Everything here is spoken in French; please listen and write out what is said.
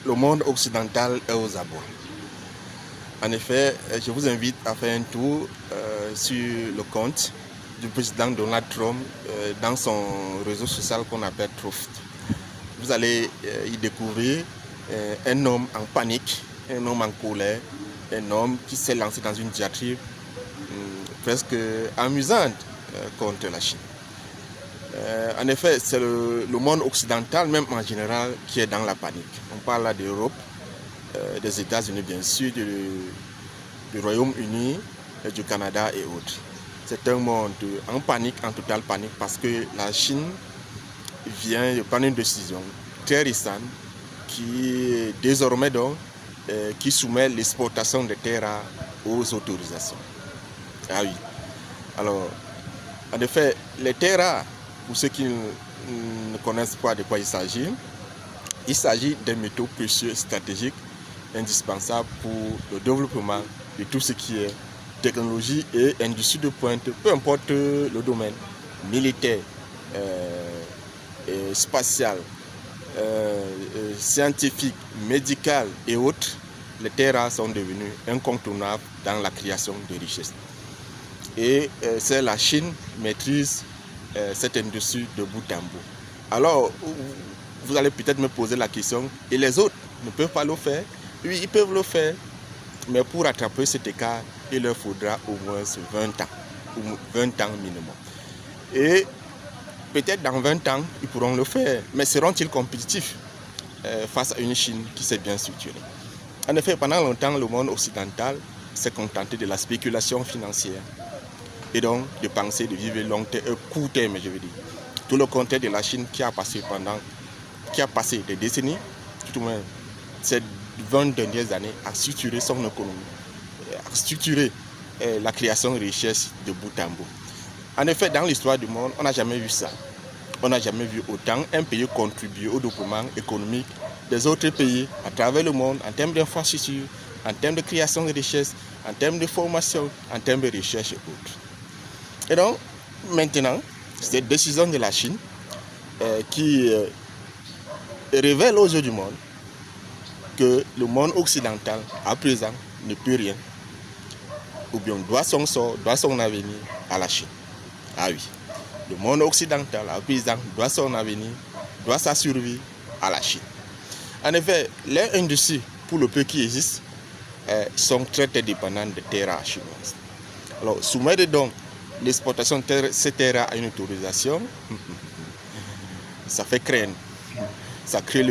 le monde occidental est aux abois. En effet, je vous invite à faire un tour sur le compte du président Donald Trump dans son réseau social qu'on appelle Truth. Vous allez y découvrir un homme en panique, un homme en colère, un homme qui s'est lancé dans une diatribe presque amusante contre la Chine. En effet, c'est le monde occidental, même en général, qui est dans la panique. On parle là d'Europe, des États-Unis bien sûr, du Royaume-Uni, du Canada et autres. C'est un monde en panique, en totale panique, parce que la Chine vient de prendre une décision très récente qui désormais donc qui soumet l'exportation des terres rares aux autorisations. Ah oui. Alors, en effet, les terres rares, pour ceux qui ne connaissent pas de quoi il s'agit des métaux précieux stratégiques indispensables pour le développement de tout ce qui est technologie et industrie de pointe, peu importe le domaine, militaire, spatial, scientifique, médical et autres. Les terres rares sont devenues incontournables dans la création de richesses. Et c'est la Chine qui maîtrise cette industrie de bout en bout. Alors, vous allez peut-être me poser la question, et les autres ne peuvent pas le faire? Oui, ils peuvent le faire, mais pour rattraper cet écart, il leur faudra au moins 20 ans, ou 20 ans minimum. Et peut-être dans 20 ans, ils pourront le faire, mais seront-ils compétitifs face à une Chine qui s'est bien structurée? En effet, pendant longtemps, le monde occidental s'est contenté de la spéculation financière et donc de penser de vivre long terme, court terme, je veux dire. Tout le contraire de la Chine qui a passé des décennies, tout au moins ces 20 dernières années, à structurer son économie, à structurer la création de richesses de bout en bout. En effet, dans l'histoire du monde, on n'a jamais vu ça. On n'a jamais vu autant un pays contribuer au développement économique des autres pays à travers le monde en termes d'infrastructures, en termes de création de richesses, en termes de formation, en termes de recherche et autres. Et donc, maintenant, cette décision de la Chine qui révèle aux yeux du monde que le monde occidental, à présent, ne peut rien, ou bien doit son sort, doit son avenir à la Chine. Ah oui, le monde occidental, à présent, doit son avenir, doit sa survie à la Chine. En effet, les industries, pour le peu qui existent, sont très dépendantes des terres rares chinoises. Alors, soumettre donc l'exportation de ces terres rares à une autorisation, ça fait craindre, ça crée le